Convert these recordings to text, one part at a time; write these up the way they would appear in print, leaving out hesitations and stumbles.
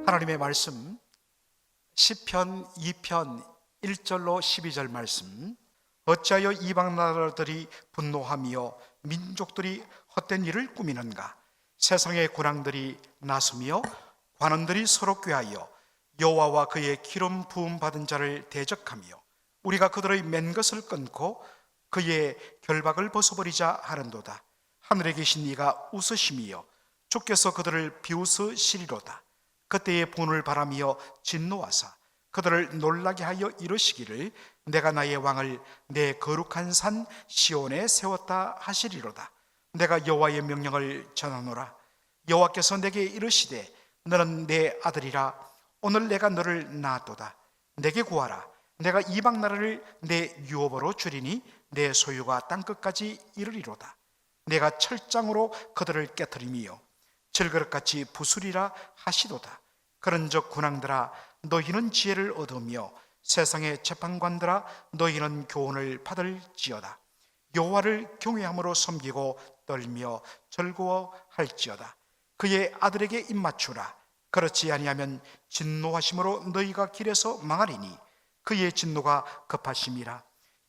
하나님의 말씀 시편 2편 1절로 12절 말씀. 어찌하여 이방 나라들이 분노하며 민족들이 헛된 일을 꾸미는가? 세상의 군왕들이 나서며 관원들이 서로 꾀하여 여호와와 그의 기름 부음 받은 자를 대적하며 우리가 그들의 맨 것을 끊고 그의 결박을 벗어버리자 하는도다. 하늘에 계신 이가 웃으심이여 주께서 그들을 비웃으시리로다. 그때의 분을 바라며 진노하사 그들을 놀라게 하여 이르시기를 내가 나의 왕을 내 거룩한 산 시온에 세웠다 하시리로다. 내가 여호와의 명령을 전하노라. 여호와께서 내게 이르시되 너는 내 아들이라. 오늘 내가 너를 낳았도다. 내게 구하라. 내가 이방 나라를 내 유업으로 주리니 내 소유가 땅끝까지 이르리로다. 내가 철장으로 그들을 깨뜨리며 질그릇같이 부수리라 하시도다. 그런즉 군왕들아 너희는 지혜를 얻으며 세상의 재판관들아 너희는 교훈을 받을지어다. 여호와를 경외함으로 섬기고 떨며 즐거워할지어다. 그의 아들에게 입맞추라. 그렇지 아니하면 진노하심으로 너희가 길에서 망하리니 그의 진노가 급하심이라.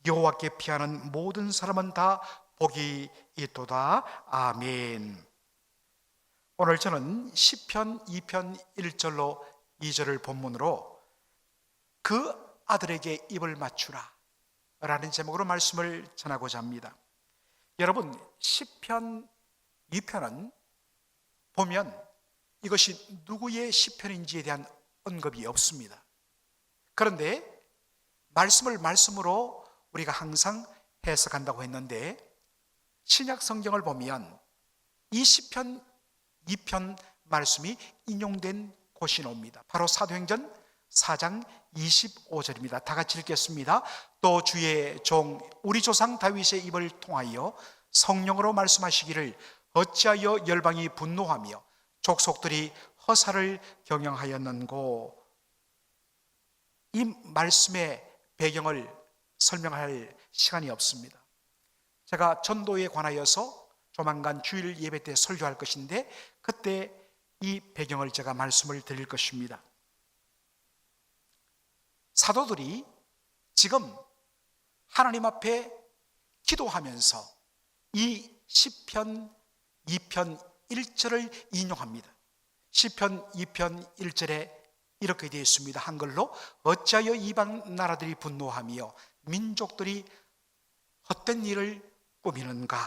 여호와께 피하는 모든 사람은 다 복이 있도다. 아멘. 오늘 저는 시편 2편 1절로 2절을 본문으로 그 아들에게 입을 맞추라 라는 제목으로 말씀을 전하고자 합니다. 여러분, 시편 2편은 보면 이것이 누구의 시편인지에 대한 언급이 없습니다. 그런데 말씀을 말씀으로 우리가 항상 해석한다고 했는데 신약 성경을 보면 이 시편 2편 말씀이 인용된 곳이 나옵니다. 바로 사도행전 4장 25절입니다. 다 같이 읽겠습니다. 또 주의 종 우리 조상 다윗의 입을 통하여 성령으로 말씀하시기를 어찌하여 열방이 분노하며 족속들이 허사를 경영하였는고. 이 말씀의 배경을 설명할 시간이 없습니다. 제가 전도에 관하여서 조만간 주일 예배 때 설교할 것인데 그때 이 배경을 제가 말씀을 드릴 것입니다. 사도들이 지금 하나님 앞에 기도하면서 이 시편 2편 1절을 인용합니다. 시편 2편 1절에 이렇게 되어 있습니다. 한글로 어찌하여 이방 나라들이 분노하며 민족들이 헛된 일을 꾸미는가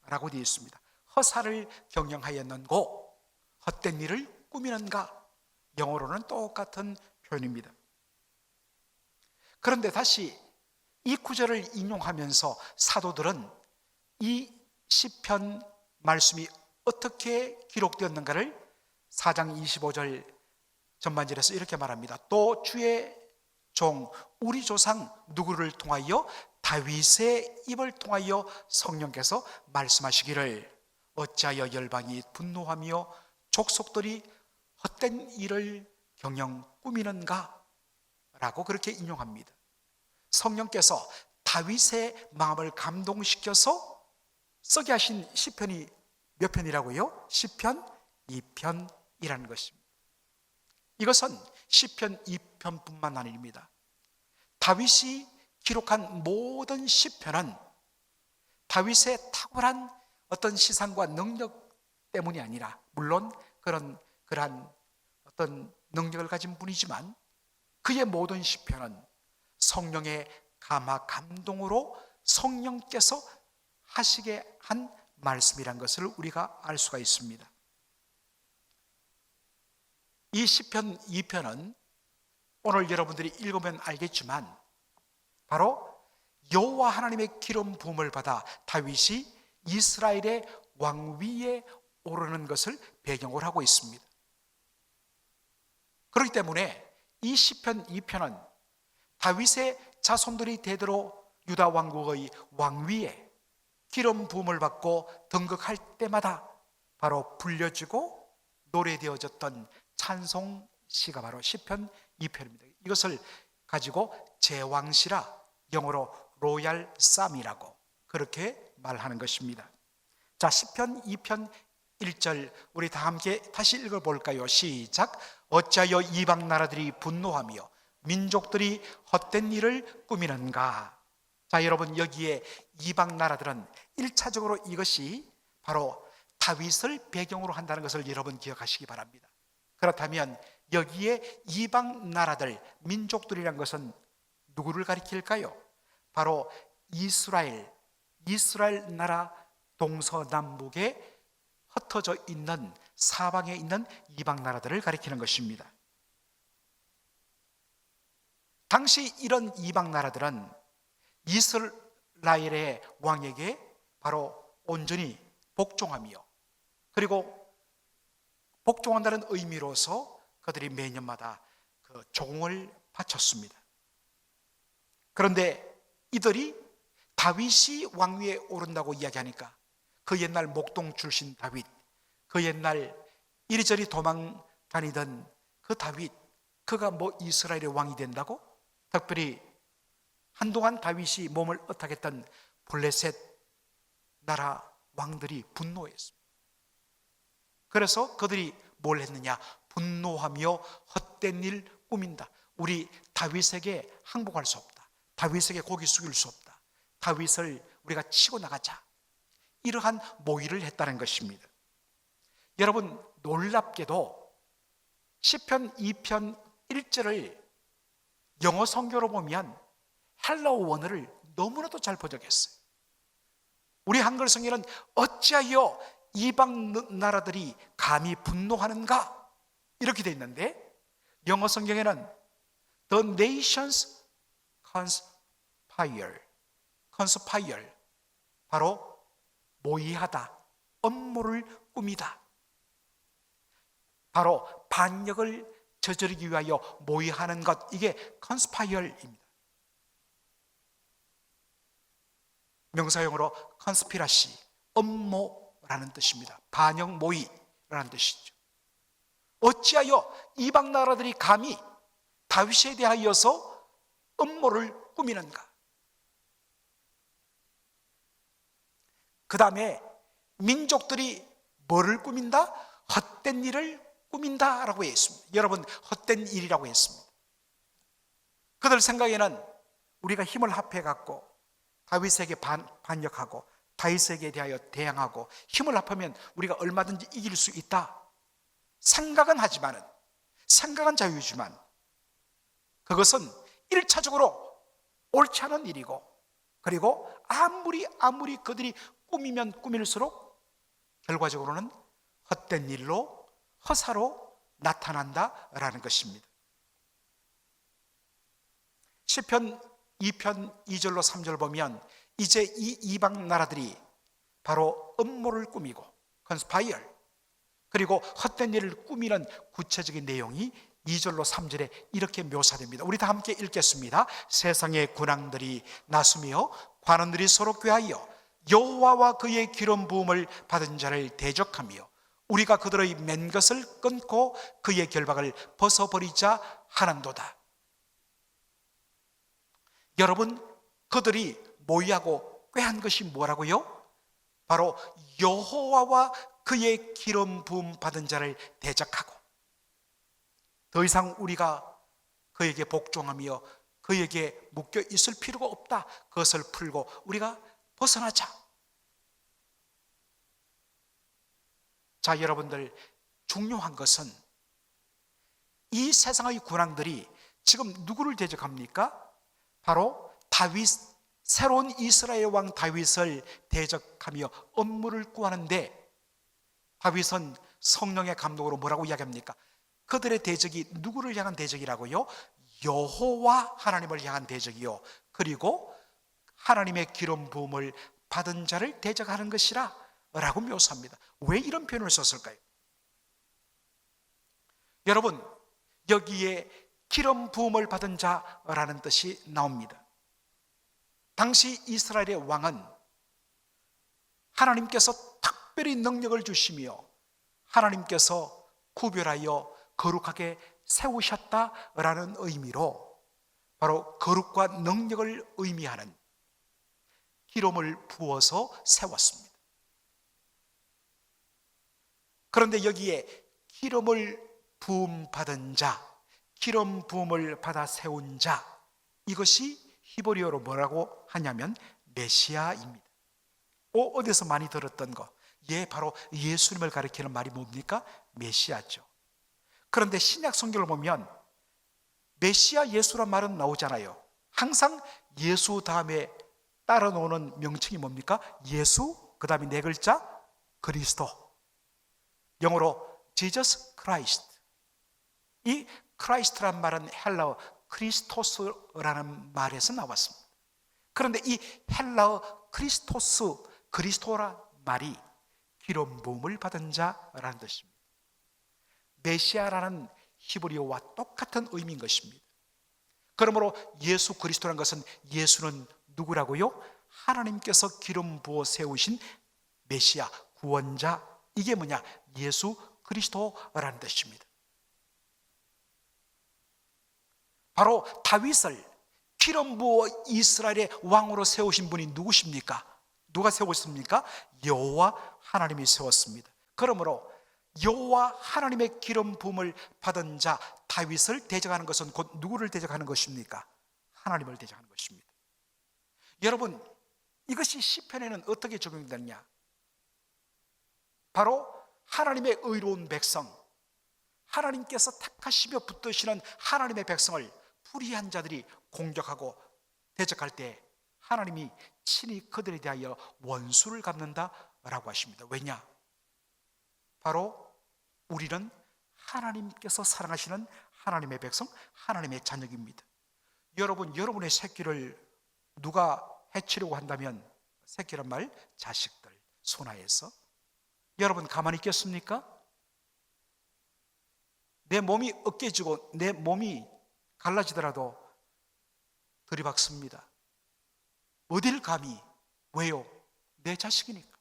라고 되어 있습니다. 허사를 경영하였는고 헛된 일을 꾸미는가, 영어로는 똑같은 표현입니다. 그런데 다시 이 구절을 인용하면서 사도들은 이 시편 말씀이 어떻게 기록되었는가를 4장 25절 전반절에서 이렇게 말합니다. 또 주의 종 우리 조상 누구를 통하여 다윗의 입을 통하여 성령께서 말씀하시기를 어찌하여 열방이 분노하며 족속들이 헛된 일을 경영 꾸미는가 라고 그렇게 인용합니다. 성령께서 다윗의 마음을 감동시켜서 쓰게 하신 시편이 몇 편이라고요? 시편 2편이라는 것입니다. 이것은 시편 2편뿐만 아닙니다. 다윗이 기록한 모든 시편은 다윗의 탁월한 어떤 시상과 능력 때문이 아니라, 물론 그러한 어떤 능력을 가진 분이지만 그의 모든 시편은 성령의 감동으로 성령께서 하시게 한 말씀이란 것을 우리가 알 수가 있습니다. 이 시편 2편은 오늘 여러분들이 읽으면 알겠지만 바로 여호와 하나님의 기름 부음을 받아 다윗이 이스라엘의 왕위에 오르는 것을 배경으로 하고 있습니다. 그렇기 때문에 이 시편 2편은 다윗의 자손들이 대대로 유다 왕국의 왕위에 기름 부음을 받고 등극할 때마다 바로 불려지고 노래되어졌던 찬송시가 바로 시편 2편입니다. 이것을 가지고 제왕시라, 영어로 로얄 쌈이라고 그렇게 말하는 것입니다. 자, 시편 2편 1절 우리 다 함께 다시 읽어볼까요? 시작. 어찌하여 이방 나라들이 분노하며 민족들이 헛된 일을 꾸미는가? 자, 여러분, 여기에 이방 나라들은 1차적으로 이것이 바로 다윗을 배경으로 한다는 것을 여러분 기억하시기 바랍니다. 그렇다면 여기에 이방 나라들, 민족들이란 것은 누구를 가리킬까요? 바로 이스라엘 나라 동서남북에 흩어져 있는 사방에 있는 이방 나라들을 가리키는 것입니다. 당시 이런 이방 나라들은 이스라엘의 왕에게 바로 온전히 복종하며, 그리고 복종한다는 의미로서 그들이 매년마다 그 종을 바쳤습니다. 그런데 이들이 다윗이 왕위에 오른다고 이야기하니까 그 옛날 목동 출신 다윗, 그 옛날 이리저리 도망 다니던 그 다윗, 그가 뭐 이스라엘의 왕이 된다고? 특별히 한동안 다윗이 몸을 어탁했던 블레셋 나라 왕들이 분노했습니다. 그래서 그들이 뭘 했느냐? 분노하며 헛된 일 꾸민다. 우리 다윗에게 항복할 수 없다. 다윗에게 고개 숙일 수 없다. 다윗을 우리가 치고 나가자. 이러한 모의를 했다는 것입니다. 여러분, 놀랍게도 시편 2편 1절을 영어 성경으로 보면 헬라어 원어를 너무나도 잘 번역했어요. 우리 한글 성경은 어찌하여 이방 나라들이 감히 분노하는가? 이렇게 돼 있는데, 영어 성경에는 The nations conspire, 바로 모의하다, 업무를 꾸미다, 바로 반역을 저지르기 위하여 모의하는 것, 이게 conspire입니다. 명사용어로 conspiracy, 업무라는 뜻입니다. 반역 모의라는 뜻이죠. 어찌하여 이방 나라들이 감히 다윗에 대하여서 음모를 꾸미는가? 그 다음에 민족들이 뭐를 꾸민다? 헛된 일을 꾸민다라고 했습니다. 여러분, 헛된 일이라고 했습니다. 그들 생각에는 우리가 힘을 합해갖고 다윗에게 반역하고 다윗에게 대하여 대항하고 힘을 합하면 우리가 얼마든지 이길 수 있다. 생각은 하지만은, 생각은 자유지만 그것은 1차적으로 옳지 않은 일이고, 그리고 아무리 그들이 꾸미면 꾸밀수록 결과적으로는 헛된 일로, 허사로 나타난다라는 것입니다. 시편 2편 2절로 3절 보면 이제 이 이방 나라들이 바로 음모를 꾸미고 conspire, 그리고 헛된 일을 꾸미는 구체적인 내용이 2절로 3절에 이렇게 묘사됩니다. 우리 다 함께 읽겠습니다. 세상의 군왕들이 나서며 관원들이 서로 꾀하여 여호와와 그의 기름 부음을 받은 자를 대적하며 우리가 그들의 맨 것을 끊고 그의 결박을 벗어버리자 하는도다. 여러분, 그들이 모의하고 꾀한 것이 뭐라고요? 바로 여호와와 그의 기름 부음 받은 자를 대적하고, 더 이상 우리가 그에게 복종하며 그에게 묶여 있을 필요가 없다. 그것을 풀고 우리가 벗어나자. 자, 여러분들, 중요한 것은 이 세상의 군왕들이 지금 누구를 대적합니까? 바로 다윗, 새로운 이스라엘 왕 다윗을 대적하며 업무를 꾸하는데, 다윗은 성령의 감동으로 뭐라고 이야기합니까? 그들의 대적이 누구를 향한 대적이라고요? 여호와 하나님을 향한 대적이요, 그리고 하나님의 기름 부음을 받은 자를 대적하는 것이라 라고 묘사합니다. 왜 이런 표현을 썼을까요? 여러분, 여기에 기름 부음을 받은 자라는 뜻이 나옵니다. 당시 이스라엘의 왕은 하나님께서 특별히 능력을 주시며 하나님께서 구별하여 거룩하게 세우셨다라는 의미로 바로 거룩과 능력을 의미하는 기름을 부어서 세웠습니다. 그런데 여기에 기름을 부음 받은 자, 기름 부음을 받아 세운 자, 이것이 히브리어로 뭐라고 하냐면 메시아입니다. 어디서 많이 들었던 거? 바로 예수님을 가리키는 말이 뭡니까? 메시아죠. 그런데 신약 성경을 보면 메시아 예수란 말은 나오잖아요. 항상 예수 다음에 따라 나오는 명칭이 뭡니까? 예수, 그 다음에 네 글자 그리스도, 영어로 Jesus Christ. 이 크라이스트란 말은 헬라어 크리스토스라는 말에서 나왔습니다. 그런데 이 헬라어 크리스토스, 그리스도라 말이 기름 부음을 받은 자라는 뜻입니다. 메시아라는 히브리어와 똑같은 의미인 것입니다. 그러므로 예수 그리스도라는 것은, 예수는 누구라고요? 하나님께서 기름 부어 세우신 메시아, 구원자, 이게 뭐냐? 예수 그리스도라는 뜻입니다. 바로 다윗을 기름 부어 이스라엘의 왕으로 세우신 분이 누구십니까? 누가 세웠습니까? 여호와 하나님이 세웠습니다. 그러므로 여호와 하나님의 기름 부음을 받은 자 다윗을 대적하는 것은 곧 누구를 대적하는 것입니까? 하나님을 대적하는 것입니다. 여러분, 이것이 시편에는 어떻게 적용되느냐? 바로 하나님의 의로운 백성, 하나님께서 택하시며 붙드시는 하나님의 백성을 불의한 자들이 공격하고 대적할 때 하나님이 친히 그들에 대하여 원수를 갚는다라고 하십니다. 왜냐? 바로 우리는 하나님께서 사랑하시는 하나님의 백성, 하나님의 자녀입니다. 여러분, 여러분의 새끼를 누가 해치려고 한다면, 새끼란 말, 자식들 손아에서 여러분 가만히 있겠습니까? 내 몸이 으깨지고 내 몸이 갈라지더라도 들이박습니다. 어딜 감히? 왜요? 내 자식이니까.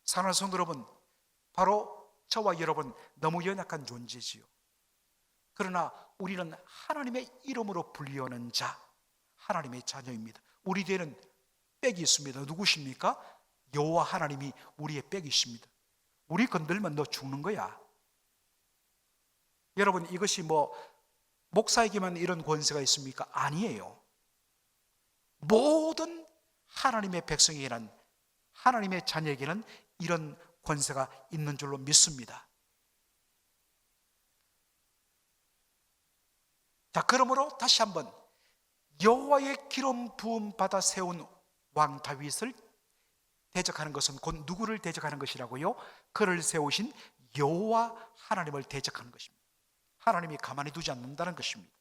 사랑하는 성도 여러분, 바로 저와 여러분 너무 연약한 존재지요. 그러나 우리는 하나님의 이름으로 불리우는 자, 하나님의 자녀입니다. 우리 뒤에는 빽이 있습니다. 누구십니까? 여호와 하나님이 우리의 빽이십니다. 우리 건들면 너 죽는 거야. 여러분, 이것이 목사에게만 이런 권세가 있습니까? 아니에요. 모든 하나님의 백성에게는, 하나님의 자녀에게는 이런 권세가 있는 줄로 믿습니다. 자, 그러므로 다시 한번 여호와의 기름 부음 받아 세운 왕 다윗을 대적하는 것은 곧 누구를 대적하는 것이라고요? 그를 세우신 여호와 하나님을 대적하는 것입니다. 하나님이 가만히 두지 않는다는 것입니다.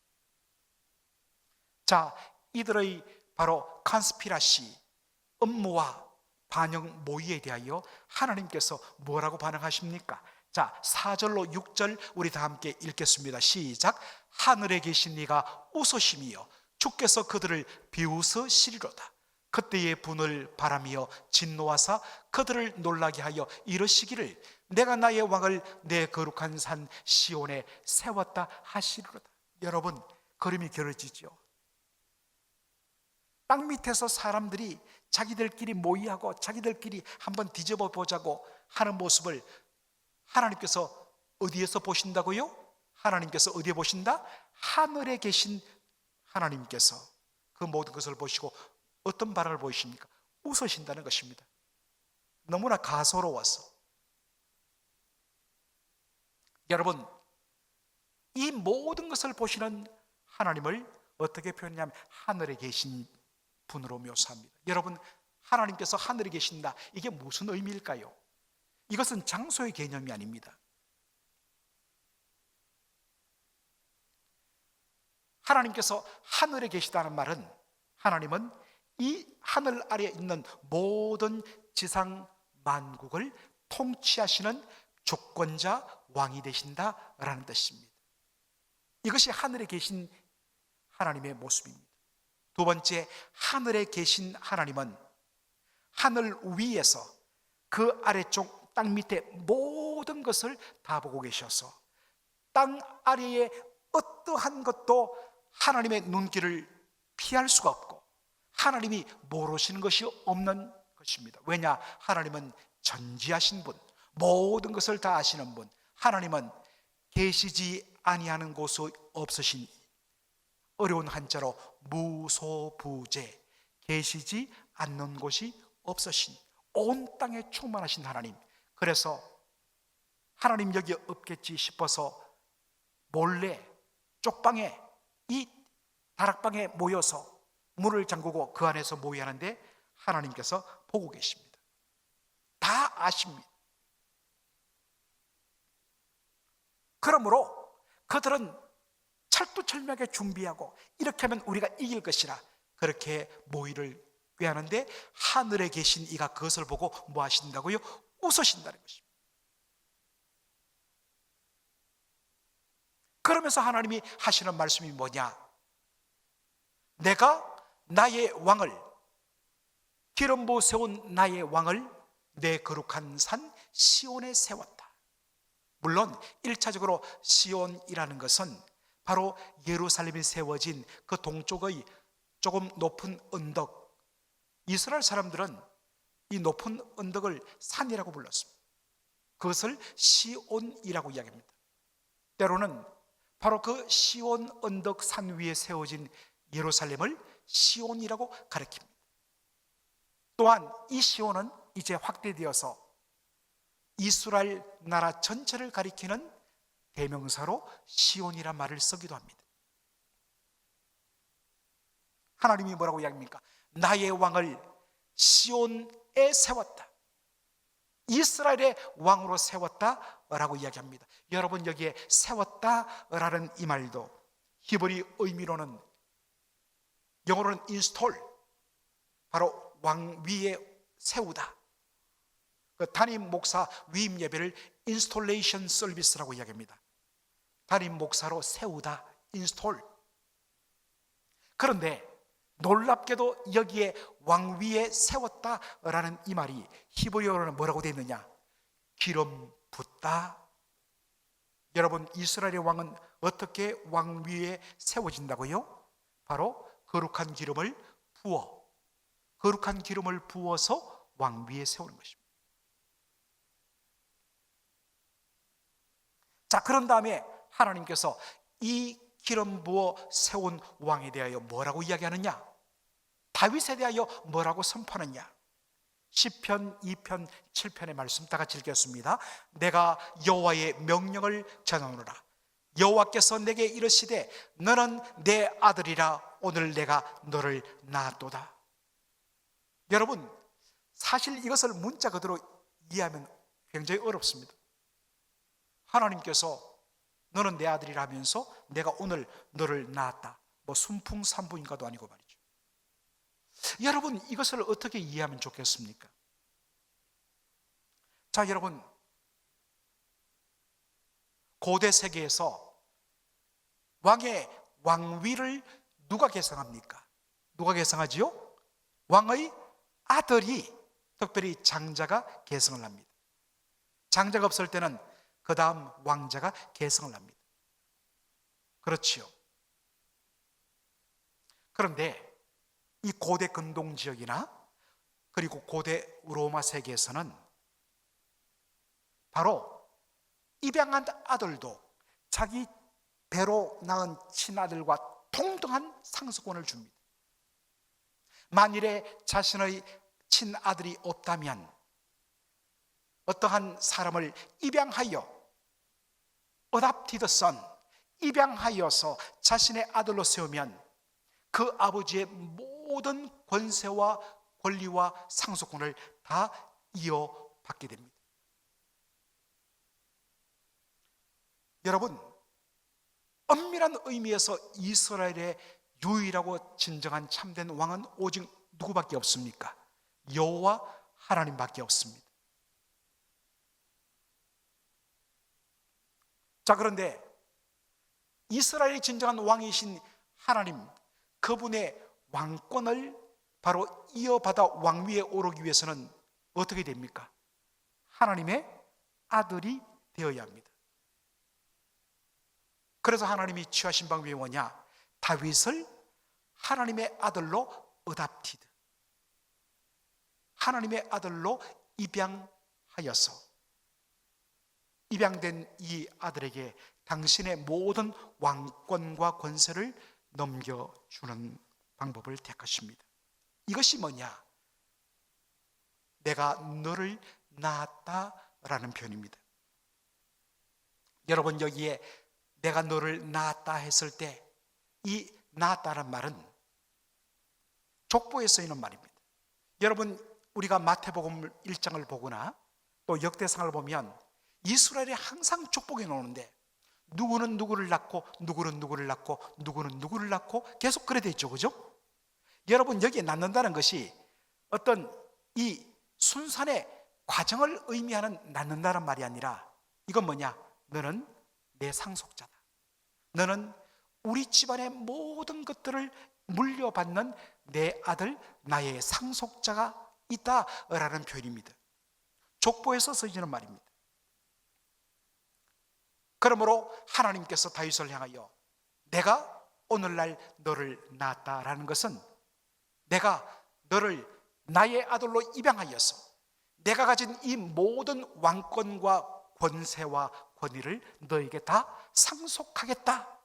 자, 이들의 바로 컨스피러시, 음모와 반영 모의에 대하여 하나님께서 뭐라고 반응하십니까? 자, 4절로 6절 우리 다 함께 읽겠습니다. 시작. 하늘에 계신 이가 웃으심이여 주께서 그들을 비웃으시리로다. 그때의 분을 바라며 진노하사 그들을 놀라게 하여 이르시기를 내가 나의 왕을 내 거룩한 산 시온에 세웠다 하시리로다. 여러분, 그림이 그려지죠. 땅 밑에서 사람들이 자기들끼리 모의하고 자기들끼리 한번 뒤집어 보자고 하는 모습을 하나님께서 어디에서 보신다고요? 하나님께서 어디에 보신다? 하늘에 계신 하나님께서 그 모든 것을 보시고 어떤 반응을 보이십니까? 웃으신다는 것입니다. 너무나 가소로워서. 여러분, 이 모든 것을 보시는 하나님을 어떻게 표현하냐면 하늘에 계신 분으로 묘사합니다. 여러분, 하나님께서 하늘에 계신다, 이게 무슨 의미일까요? 이것은 장소의 개념이 아닙니다. 하나님께서 하늘에 계시다는 말은, 하나님은 이 하늘 아래에 있는 모든 지상 만국을 통치하시는 주권자, 왕이 되신다라는 뜻입니다. 이것이 하늘에 계신 하나님의 모습입니다. 두 번째, 하늘에 계신 하나님은 하늘 위에서 그 아래쪽 땅 밑에 모든 것을 다 보고 계셔서 땅 아래에 어떠한 것도 하나님의 눈길을 피할 수가 없고 하나님이 모르시는 것이 없는 것입니다. 왜냐? 하나님은 전지하신 분, 모든 것을 다 아시는 분, 하나님은 계시지 아니하는 곳이 없으신, 어려운 한자로 무소부재, 계시지 않는 곳이 없으신, 온 땅에 충만하신 하나님. 그래서 하나님 여기 없겠지 싶어서 몰래 쪽방에, 이 다락방에 모여서 문을 잠그고 그 안에서 모여야 하는데 하나님께서 보고 계십니다. 다 아십니다. 그러므로 그들은 철두철미하게 준비하고 이렇게 하면 우리가 이길 것이라 그렇게 모의를 꾀하는데, 하늘에 계신 이가 그것을 보고 뭐 하신다고요? 웃으신다는 것입니다. 그러면서 하나님이 하시는 말씀이 뭐냐? 내가 나의 왕을, 기름 부어 세운 나의 왕을 내 거룩한 산 시온에 세웠다. 물론 1차적으로 시온이라는 것은 바로 예루살렘이 세워진 그 동쪽의 조금 높은 언덕, 이스라엘 사람들은 이 높은 언덕을 산이라고 불렀습니다. 그것을 시온이라고 이야기합니다. 때로는 바로 그 시온 언덕 산 위에 세워진 예루살렘을 시온이라고 가리킵니다. 또한 이 시온은 이제 확대되어서 이스라엘 나라 전체를 가리키는 대명사로 시온이란 말을 쓰기도 합니다. 하나님이 뭐라고 이야기합니까? 나의 왕을 시온에 세웠다, 이스라엘의 왕으로 세웠다라고 이야기합니다. 여러분, 여기에 세웠다라는 이 말도 히브리 의미로는, 영어로는 install, 바로 왕 위에 세우다. 그 담임 목사 위임 예배를 인스톨레이션 서비스라고 이야기합니다. 담임 목사로 세우다, 인스톨. 그런데 놀랍게도 여기에 왕 위에 세웠다라는 이 말이 히브리어로는 뭐라고 되어 있느냐? 기름 붓다. 여러분, 이스라엘의 왕은 어떻게 왕 위에 세워진다고요? 바로 거룩한 기름을 부어, 거룩한 기름을 부어서 왕 위에 세우는 것입니다. 자, 그런 다음에 하나님께서 이 기름 부어 세운 왕에 대하여 뭐라고 이야기하느냐? 다윗에 대하여 뭐라고 선포하느냐? 시편 2편 7편의 말씀 다 같이 읽겠습니다. 내가 여호와의 명령을 전하노라. 여호와께서 내게 이르시되 너는 내 아들이라. 오늘 내가 너를 낳았도다. 여러분, 사실 이것을 문자 그대로 이해하면 굉장히 어렵습니다. 하나님께서 너는 내 아들이라 하면서 내가 오늘 너를 낳았다, 뭐 순풍산부인과도 아니고 말이죠. 여러분, 이것을 어떻게 이해하면 좋겠습니까? 자, 여러분, 고대 세계에서 왕의 왕위를 누가 계승합니까? 누가 계승하지요? 왕의 아들이, 특별히 장자가 계승을 합니다. 장자가 없을 때는 그 다음 왕자가 계승을 합니다. 그렇지요. 그런데 이 고대 근동 지역이나 그리고 고대 로마 세계에서는 바로 입양한 아들도 자기 배로 낳은 친아들과 동등한 상속권을 줍니다. 만일에 자신의 친아들이 없다면 어떠한 사람을 입양하여 adopted son, 입양하여서 자신의 아들로 세우면 그 아버지의 모든 권세와 권리와 상속권을 다 이어받게 됩니다. 여러분, 엄밀한 의미에서 이스라엘의 유일하고 진정한 참된 왕은 오직 누구밖에 없습니까? 여호와 하나님밖에 없습니다. 자, 그런데 이스라엘의 진정한 왕이신 하나님, 그분의 왕권을 바로 이어받아 왕위에 오르기 위해서는 어떻게 됩니까? 하나님의 아들이 되어야 합니다. 그래서 하나님이 취하신 방법이 뭐냐? 다윗을 하나님의 아들로 adopted, 하나님의 아들로 입양하여서 입양된 이 아들에게 당신의 모든 왕권과 권세를 넘겨주는 방법을 택하십니다. 이것이 뭐냐? 내가 너를 낳았다라는 표현입니다. 여러분, 여기에 내가 너를 낳았다 했을 때 이 낳았다란 말은 족보에 쓰이는 말입니다. 여러분, 우리가 마태복음 1장을 보거나 또 역대상을 보면 이스라엘이 항상 족보에 나오는데 누구는 누구를 낳고 누구는 누구를 낳고 누구는 누구를 낳고 계속 그래 돼 있죠. 그죠? 여러분, 여기에 낳는다는 것이 어떤 이 순산의 과정을 의미하는 낳는다는 말이 아니라 이건 뭐냐? 너는 내 상속자다. 너는 우리 집안의 모든 것들을 물려받는 내 아들, 나의 상속자가 있다라는 표현입니다. 족보에서 쓰이는 말입니다. 그러므로 하나님께서 다윗을 향하여 내가 오늘날 너를 낳았다라는 것은 내가 너를 나의 아들로 입양하여서 내가 가진 이 모든 왕권과 권세와 권위를 너에게 다 상속하겠다.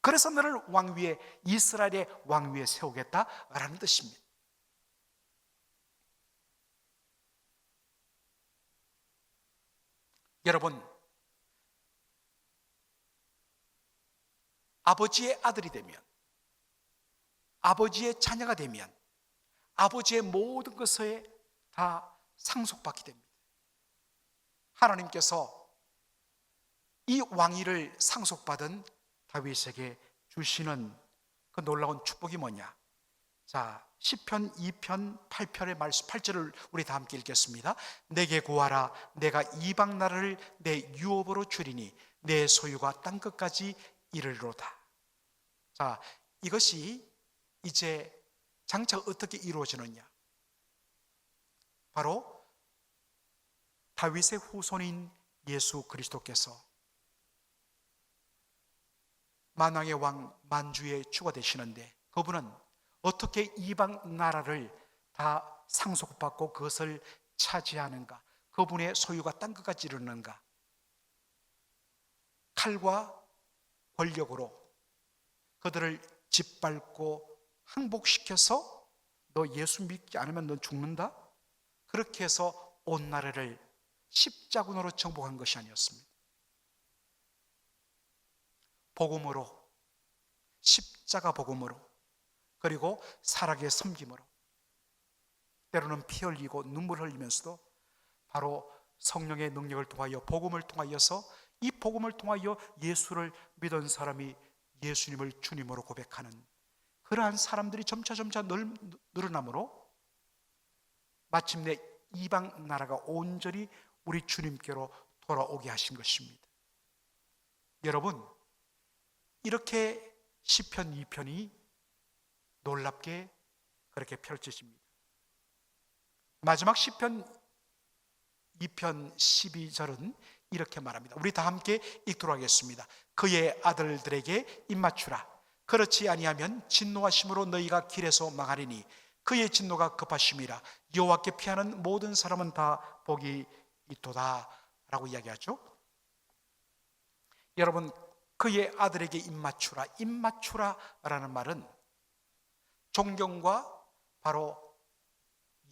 그래서 너를 왕위에, 이스라엘의 왕위에 세우겠다라는 뜻입니다. 여러분, 아버지의 아들이 되면, 아버지의 자녀가 되면 아버지의 모든 것에 다 상속받게 됩니다. 하나님께서 이 왕위를 상속받은 다윗에게 주시는 그 놀라운 축복이 뭐냐? 자, 시편 2편 8편의 말씀 8절을 우리 다 함께 읽겠습니다. 내게 구하라. 내가 이방 나라를 내 유업으로 주리니 내 소유가 땅끝까지 이르리로다. 자, 이것이 이제 장차 어떻게 이루어지느냐? 바로 다윗의 후손인 예수 그리스도께서 만왕의 왕 만주의 주가 되시는데 그분은 어떻게 이방 나라를 다 상속받고 그것을 차지하는가? 그분의 소유가 땅끝까지 이르는가? 칼과 권력으로 그들을 짓밟고 항복시켜서 너 예수 믿지 않으면 너 죽는다? 그렇게 해서 온 나라를 십자군으로 정복한 것이 아니었습니다. 복음으로, 십자가 복음으로, 그리고 살아계 섬김으로, 때로는 피 흘리고 눈물 흘리면서도 바로 성령의 능력을 통하여 복음을 통하여서 이 복음을 통하여 예수를 믿은 사람이 예수님을 주님으로 고백하는 그러한 사람들이 점차 늘어나므로 마침내 이방 나라가 온전히 우리 주님께로 돌아오게 하신 것입니다. 여러분, 이렇게 시편 2편이 놀랍게 그렇게 펼쳐집니다. 마지막 시편 2편 12절은 이렇게 말합니다. 우리 다 함께 읽도록 하겠습니다. 그의 아들들에게 입맞추라. 그렇지 아니하면 진노하심으로 너희가 길에서 망하리니 그의 진노가 급하심이라. 여호와께 피하는 모든 사람은 다 복이 있도다 라고 이야기하죠. 여러분, 그의 아들에게 입맞추라. 입맞추라라는 말은 존경과 바로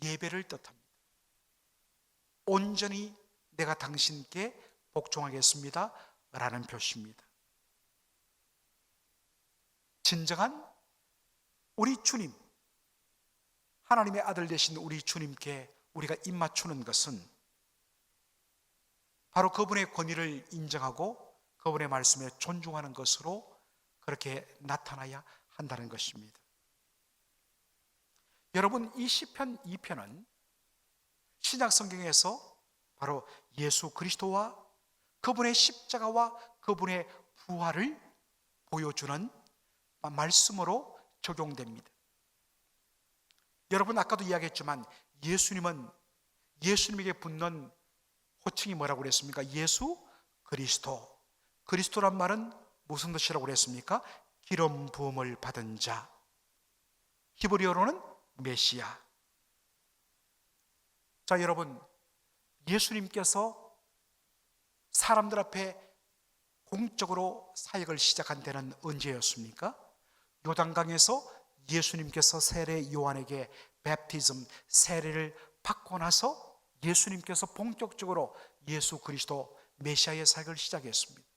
예배를 뜻합니다. 온전히 내가 당신께 복종하겠습니다 라는 표시입니다. 진정한 우리 주님, 하나님의 아들 되신 우리 주님께 우리가 입맞추는 것은 바로 그분의 권위를 인정하고 그분의 말씀에 존중하는 것으로 그렇게 나타나야 한다는 것입니다. 여러분, 이 시편 2편은 신약 성경에서 바로 예수 그리스도와 그분의 십자가와 그분의 부활을 보여주는 말씀으로 적용됩니다. 여러분, 아까도 이야기했지만 예수님에게 붙는 호칭이 뭐라고 그랬습니까? 예수 그리스도. 그리스도란 말은 무슨 뜻이라고 그랬습니까? 기름 부음을 받은 자. 히브리어로는 메시아. 자, 여러분, 예수님께서 사람들 앞에 공적으로 사역을 시작한 때는 언제였습니까? 요단강에서 예수님께서 세례 요한에게 베프티즘, 세례를 받고 나서 예수님께서 본격적으로 예수 그리스도 메시아의 사역을 시작했습니다.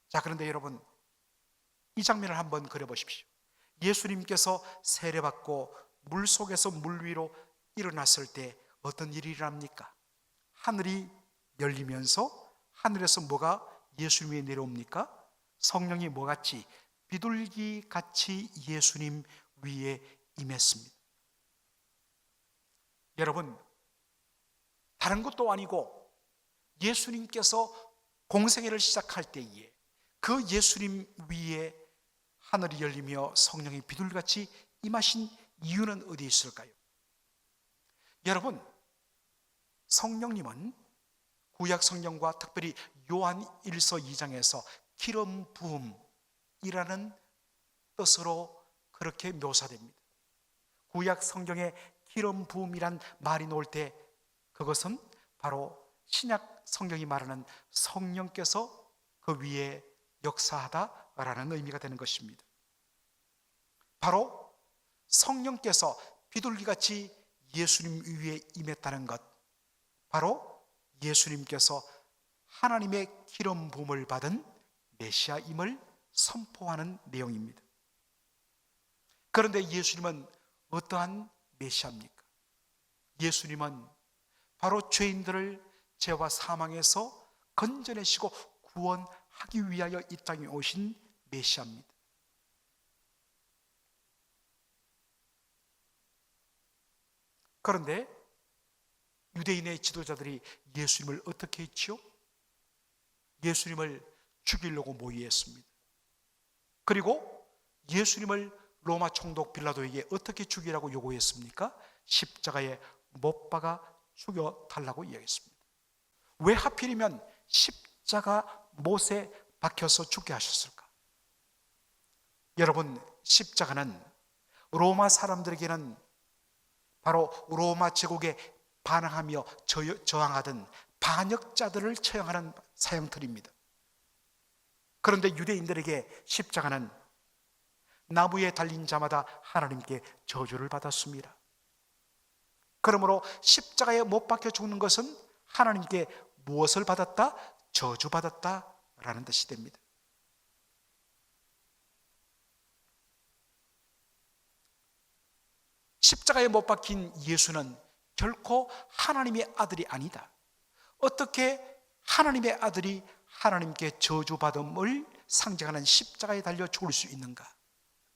자, 그런데 여러분, 이 장면을 한번 그려보십시오. 예수님께서 세례받고 물 속에서 물 위로 일어났을 때 어떤 일이 일어납니까? 하늘이 열리면서 하늘에서 뭐가 예수님 위에 내려옵니까? 성령이 뭐같이? 비둘기 같이 예수님 위에 임했습니다. 여러분, 다른 것도 아니고 예수님께서 공생애를 시작할 때에 그 예수님 위에 하늘이 열리며 성령이 비둘기같이 임하신 이유는 어디에 있을까요? 여러분, 성령님은 구약 성경과 특별히 요한 1서 2장에서 기름 부음이라는 뜻으로 그렇게 묘사됩니다. 구약 성경에 기름 부음이란 말이 나올 때 그것은 바로 신약 성경이 말하는 성령께서 그 위에 역사하다라는 의미가 되는 것입니다. 바로 성령께서 비둘기같이 예수님 위에 임했다는 것, 바로 예수님께서 하나님의 기름 부음을 받은 메시아임을 선포하는 내용입니다. 그런데 예수님은 어떠한 메시아입니까? 예수님은 바로 죄인들을 죄와 사망에서 건져내시고 구원하기 위하여 이 땅에 오신 메시아입니다. 그런데 유대인의 지도자들이 예수님을 어떻게 했지요? 예수님을 죽이려고 모의했습니다. 그리고 예수님을 로마 총독 빌라도에게 어떻게 죽이라고 요구했습니까? 십자가에 못 박아 죽여달라고 이야기했습니다. 왜 하필이면 십자가 못에 박혀서 죽게 하셨을까? 여러분, 십자가는 로마 사람들에게는 바로 로마 제국에 반항하며 저항하던 반역자들을 처형하는 사형틀입니다. 그런데 유대인들에게 십자가는 나무에 달린 자마다 하나님께 저주를 받았습니다. 그러므로 십자가에 못 박혀 죽는 것은 하나님께 무엇을 받았다? 저주받았다라는 뜻이 됩니다. 십자가에 못 박힌 예수는 결코 하나님의 아들이 아니다. 어떻게 하나님의 아들이 하나님께 저주받음을 상징하는 십자가에 달려 죽을 수 있는가?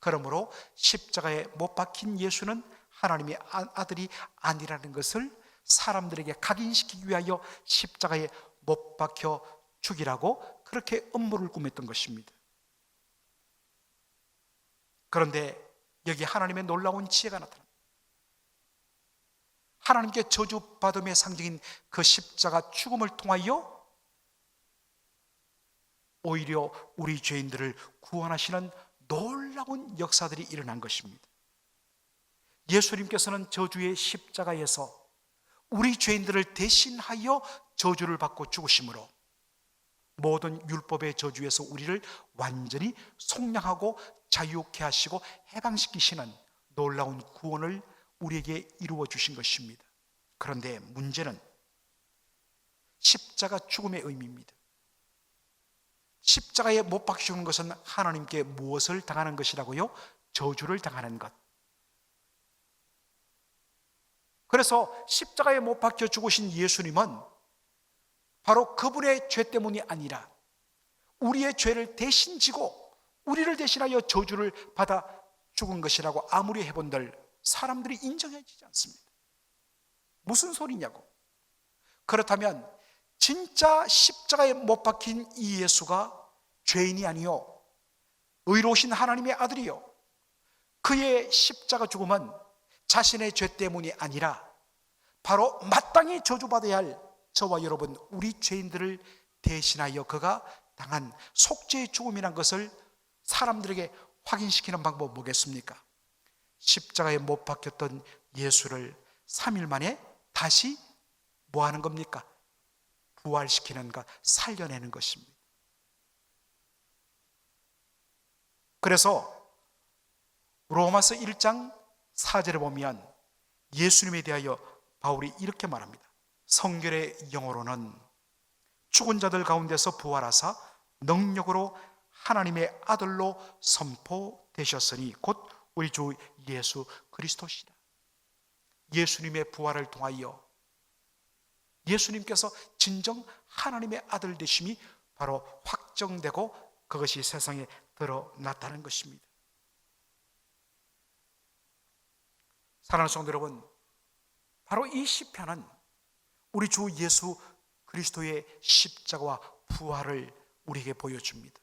그러므로 십자가에 못 박힌 예수는 하나님의 아들이 아니라는 것을 사람들에게 각인시키기 위하여 십자가에 못 박혀 죽이라고 그렇게 음모를 꾸몄던 것입니다. 그런데 여기 하나님의 놀라운 지혜가 나타납니다. 하나님께 저주받음의 상징인 그 십자가 죽음을 통하여 오히려 우리 죄인들을 구원하시는 놀라운 역사들이 일어난 것입니다. 예수님께서는 저주의 십자가에서 우리 죄인들을 대신하여 저주를 받고 죽으심으로 모든 율법의 저주에서 우리를 완전히 속량하고 자유케 하시고 해방시키시는 놀라운 구원을 우리에게 이루어 주신 것입니다. 그런데 문제는 십자가 죽음의 의미입니다. 십자가에 못 박혀 죽는 것은 하나님께 무엇을 당하는 것이라고요? 저주를 당하는 것. 그래서 십자가에 못 박혀 죽으신 예수님은 바로 그분의 죄 때문이 아니라 우리의 죄를 대신 지고 우리를 대신하여 저주를 받아 죽은 것이라고 아무리 해본들 사람들이 인정해지지 않습니다. 무슨 소리냐고. 그렇다면 진짜 십자가에 못 박힌 이 예수가 죄인이 아니요 의로우신 하나님의 아들이요, 그의 십자가 죽음은 자신의 죄 때문이 아니라 바로 마땅히 저주받아야 할 저와 여러분 우리 죄인들을 대신하여 그가 당한 속죄의 죽음이란 것을 사람들에게 확인시키는 방법은 뭐겠습니까? 십자가에 못 박혔던 예수를 3일 만에 다시 뭐 하는 겁니까? 부활시키는 것, 살려내는 것입니다. 그래서 로마서 1장 4절에 보면 예수님에 대하여 바울이 이렇게 말합니다. 성결의 영어로는 죽은 자들 가운데서 부활하사 능력으로 하나님의 아들로 선포되셨으니 곧 우리 주 예수 그리스도시라. 예수님의 부활을 통하여 예수님께서 진정 하나님의 아들 되심이 바로 확정되고 그것이 세상에 드러났다는 것입니다. 사랑하는 성도 여러분, 바로 이 시편은 우리 주 예수 그리스도의 십자가와 부활을 우리에게 보여줍니다.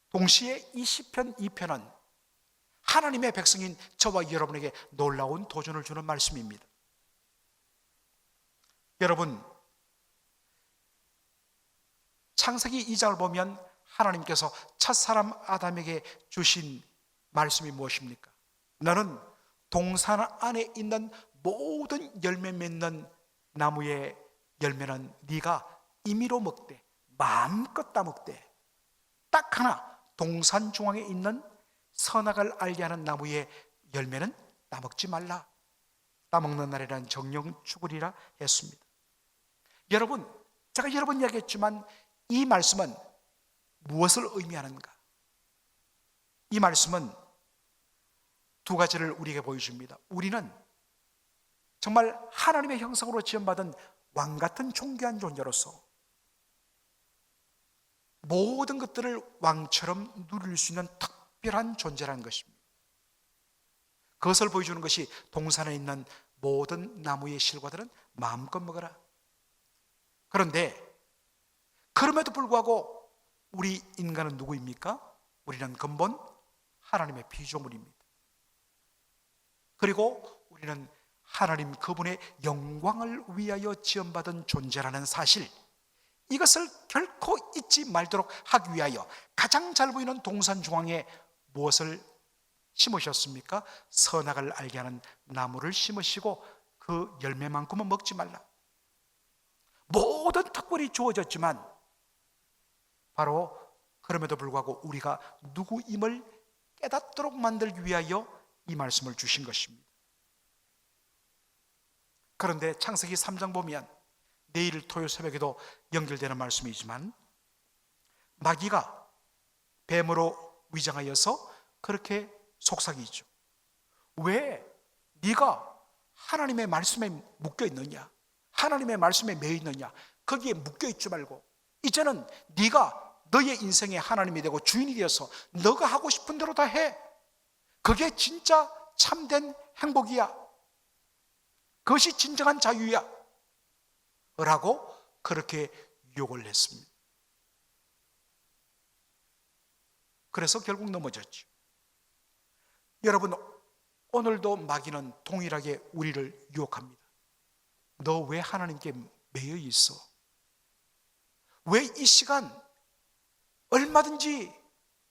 동시에 이 시편 2편은 하나님의 백성인 저와 여러분에게 놀라운 도전을 주는 말씀입니다. 여러분, 창세기 2장을 보면 하나님께서 첫사람 아담에게 주신 말씀이 무엇입니까? 너는 동산 안에 있는 모든 열매 맺는 나무의 열매는 네가 임의로 먹되 마음껏 따먹되 딱 하나 동산 중앙에 있는 선악을 알게 하는 나무의 열매는 따먹지 말라. 따먹는 날에는 정령 죽으리라 했습니다. 여러분, 제가 여러 번 이야기했지만 이 말씀은 무엇을 의미하는가? 이 말씀은 두 가지를 우리에게 보여줍니다. 우리는 정말 하나님의 형상으로 지음받은 왕같은 존귀한 존재로서 모든 것들을 왕처럼 누릴 수 있는 특별한 존재라는 것입니다. 그것을 보여주는 것이 동산에 있는 모든 나무의 실과들은 마음껏 먹어라. 그런데 그럼에도 불구하고 우리 인간은 누구입니까? 우리는 근본 하나님의 피조물입니다. 그리고 우리는 하나님 그분의 영광을 위하여 지음받은 존재라는 사실, 이것을 결코 잊지 말도록 하기 위하여 가장 잘 보이는 동산 중앙에 무엇을 심으셨습니까? 선악을 알게 하는 나무를 심으시고 그 열매만큼은 먹지 말라. 모든 특권이 주어졌지만 바로 그럼에도 불구하고 우리가 누구임을 깨닫도록 만들기 위하여 이 말씀을 주신 것입니다. 그런데 창세기 3장 보면 내일 토요 새벽에도 연결되는 말씀이지만 마귀가 뱀으로 위장하여서 그렇게 속삭이죠. 왜 네가 하나님의 말씀에 묶여 있느냐, 하나님의 말씀에 매여 있느냐, 거기에 묶여 있지 말고 이제는 네가 너의 인생의 하나님이 되고 주인이 되어서 너가 하고 싶은 대로 다 해. 그게 진짜 참된 행복이야. 그것이 진정한 자유야 라고 그렇게 유혹을 했습니다. 그래서 결국 넘어졌죠. 여러분, 오늘도 마귀는 동일하게 우리를 유혹합니다. 너 왜 하나님께 매여 있어? 왜 이 시간 얼마든지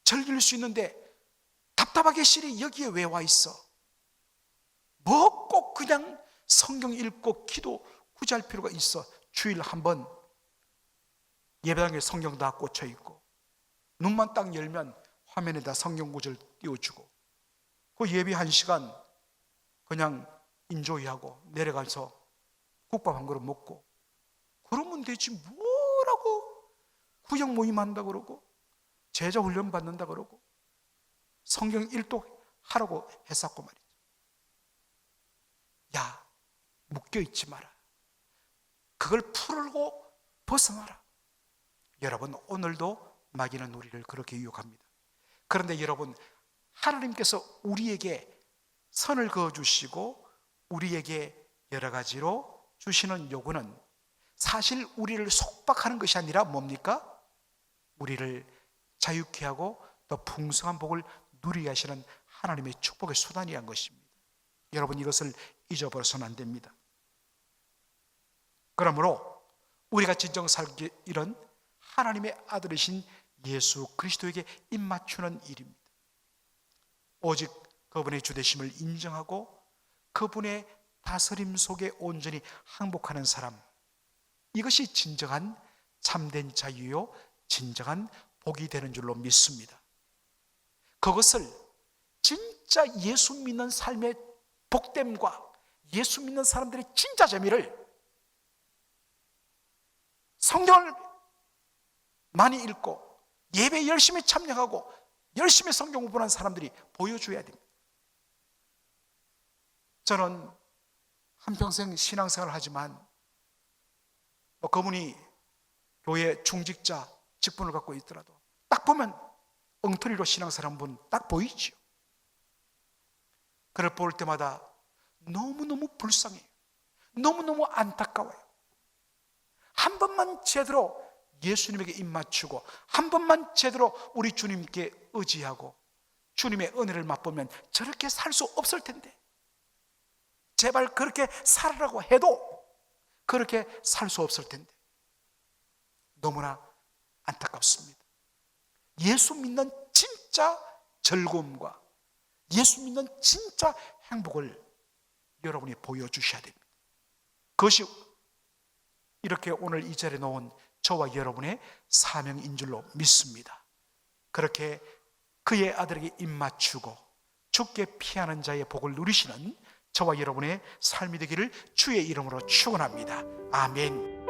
즐길 수 있는데 답답하게 시리 여기에 왜 와 있어? 뭐 꼭 그냥 성경 읽고 기도 굳이 할 필요가 있어? 주일 한번 예배당에 성경 다 꽂혀 있고 눈만 딱 열면 화면에다 성경 구절 띄워주고 그 예배 1시간 그냥 인조이하고 내려가서 국밥 한 그릇 먹고 그러면 되지 뭐라고 구역 모임 한다 그러고 제자 훈련 받는다 그러고 성경 일독 하라고 했었고 말이죠. 야, 묶여있지 마라. 그걸 풀고 벗어나라. 여러분, 오늘도 마귀는 우리를 그렇게 유혹합니다. 그런데 여러분, 하나님께서 우리에게 선을 그어주시고 우리에게 여러 가지로 주시는 요구는 사실 우리를 속박하는 것이 아니라 뭡니까? 우리를 자유케 하고 더 풍성한 복을 누리게 하시는 하나님의 축복의 수단이란 것입니다. 여러분, 이것을 잊어버려서는 안 됩니다. 그러므로 우리가 진정 살기 이런 하나님의 아들이신 예수 그리스도에게 입맞추는 일입니다. 오직 그분의 주되심을 인정하고 그분의 다스림 속에 온전히 항복하는 사람, 이것이 진정한 참된 자유요 진정한 복이 되는 줄로 믿습니다. 그것을 진짜 예수 믿는 삶의 복됨과 예수 믿는 사람들의 진짜 재미를 성경을 많이 읽고 예배에 열심히 참여하고 열심히 성경 공부하는 사람들이 보여줘야 됩니다. 저는 한평생 신앙생활을 하지만 그분이 교회 중직자 직분을 갖고 있더라도 딱 보면 엉터리로 신앙생활 한 분 딱 보이죠. 그를 볼 때마다 너무너무 불쌍해요. 너무너무 안타까워요. 한 번만 제대로 예수님에게 입 맞추고 한 번만 제대로 우리 주님께 의지하고 주님의 은혜를 맛보면 저렇게 살 수 없을 텐데, 제발 그렇게 살으라고 해도 그렇게 살 수 없을 텐데 너무나 안타깝습니다. 예수 믿는 진짜 즐거움과 예수 믿는 진짜 행복을 여러분이 보여주셔야 됩니다. 그것이 이렇게 오늘 이 자리에 놓은 저와 여러분의 사명인 줄로 믿습니다. 그렇게 그의 아들에게 입맞추고 죽게 피하는 자의 복을 누리시는 저와 여러분의 삶이 되기를 주의 이름으로 축원합니다. 아멘.